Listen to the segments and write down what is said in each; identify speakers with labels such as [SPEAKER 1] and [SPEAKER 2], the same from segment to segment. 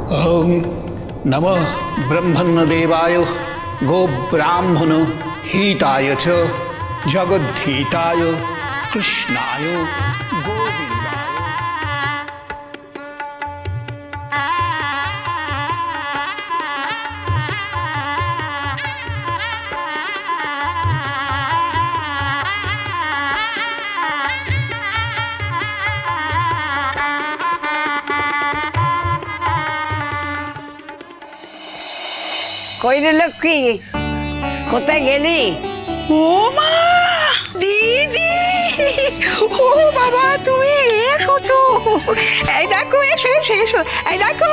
[SPEAKER 1] ओम नमः ब्रह्मण्यदेवाय गोब्राह्मण हिताय च जगद्धिताय कृष्णाय गोविन्दाय।
[SPEAKER 2] কই রে লক্ষ্মী, কোথায় গেলি?
[SPEAKER 3] ও মা, দিদি, ও বাবা তুমি এসেছো। এই দেখো, এসো এসো এসো, এই দেখো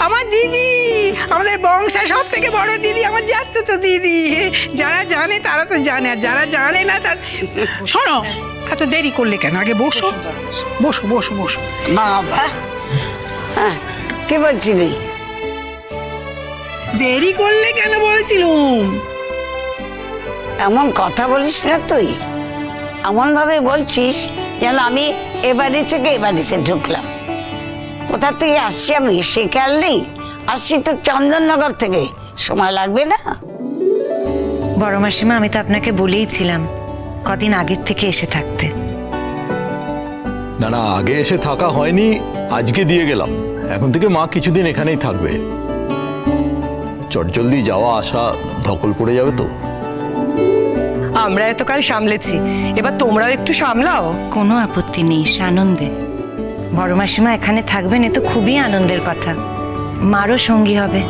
[SPEAKER 3] আমার দিদি, আমাদের বংশের সব থেকে বড় দিদি, আমার যাচ্ছে দিদি। যারা জানে তারা তো জানে, আর যারা জানে না তার। শোনো, এত দেরি করলে কেন? আগে বসো বসো বসো বসো।
[SPEAKER 2] বাবা, হ্যাঁ কি বলছিলি?
[SPEAKER 3] দেরি করলে কেন বলছিলুম?
[SPEAKER 2] এমন কথা বলিস না তুই, এমন ভাবে বলছিস যেন আমি এ বাড়ি থেকে এ বাড়িতে ঢুকলাম। কোথা থেকে আসছি আমি সে খেয়াল নেই? আসছি তো চন্দননগর থেকে, সময় লাগবে না?
[SPEAKER 4] বড় মাসিমা, আমি তো আপনাকে বলেইছিলাম কদিন আগের থেকে এসে থাকতে।
[SPEAKER 5] না না, আগে এসে থাকা হয়নি, আজকে দিয়ে গেলাম। এখন থেকে মা কিছুদিন এখানেই থাকবে। চটজলদি যাওয়া আসা ধকল পড়ে যাবে তো।
[SPEAKER 6] আমরা এতকাল সামলেছি, এবার তোমরাও একটু সামলাও।
[SPEAKER 4] কোনো আপত্তি নেই, সানন্দে। বড় মাসিমা এখানে থাকবেন, এ তো খুবই আনন্দের কথা। মারও সঙ্গী হবে।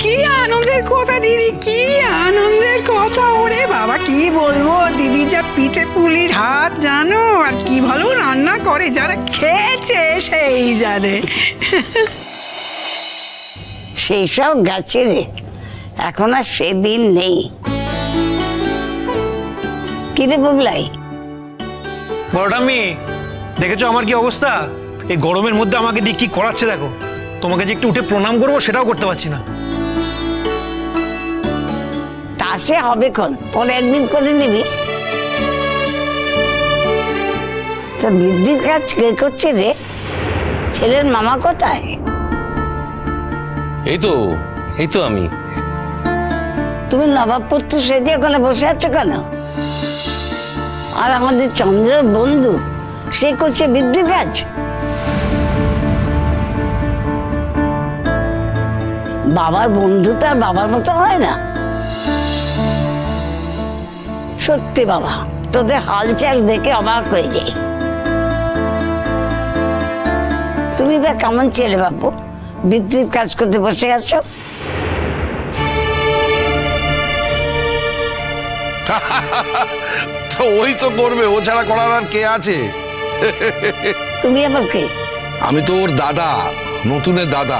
[SPEAKER 3] কি আনন্দের কথা দিদি, কি আনন্দের কথা। ওরে বাবা, কি বলবো, দিদি যা পিঠে পুলির হাত জানো, আর কি ভালো রান্না করে, যারা খেয়েছে সেই জানে।
[SPEAKER 2] সেই সব গেছে রে, এখন আর সেদিন নেই। কিরে বুবলাই?
[SPEAKER 7] বড়টা মেয়ে, দেখেছো আমার কি অবস্থা? এই গরমের মধ্যে আমাকে দিয়ে কি করাচ্ছে দেখো। তোমাকে যে একটু উঠে প্রণাম করবো সেটাও করতে পারছি না।
[SPEAKER 2] তা সে হবে কোন, পরে একদিন করে নিবি। তো বৃদ্ধির কাজ কে করছে রে? ছেলের মামা কোথায়?
[SPEAKER 8] এই তো আমি।
[SPEAKER 2] তুমি নবাব পুত্র সেজে ওখানে বসে আছো কেন? আর আমাদের চন্দ্রের বন্ধু, সে করছে বৃদ্ধির কাজ। বাবার বন্ধু তার বাবার মতো হয় না। সত্যি বাবা, তোদের হালচাল দেখে অবাক হয়ে যাই। তুমি বা কেমন ছেলে বাপু, বৃদ্ধির কাজ করতে বসে আছো?
[SPEAKER 9] তো ওই তো করবে, ও ছাড়া করার আর কে আছে?
[SPEAKER 2] তুমি আবার কে?
[SPEAKER 9] আমি তো ওর দাদা, নতুনের দাদা।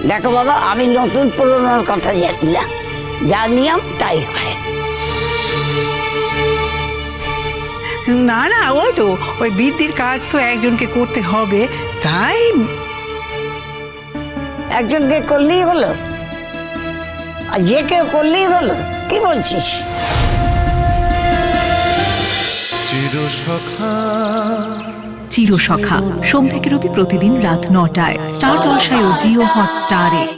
[SPEAKER 2] দেখো বাবা, আমি নতুন পুরনোর কথা জানি না, যা নিয়ম তাই হয়।
[SPEAKER 3] না না, ওই তো ওই বৃদ্ধির কাজ তো একজনকে করতে হবে, তাই।
[SPEAKER 2] একজনকে করলেই হলো, আর যে কেউ করলেই হলো? কি বলছিস?
[SPEAKER 10] চিরসখা সোম থেকে রবি প্রতিদিন রাত ৯টায় স্টার জলসায় ও জিও হটস্টারে।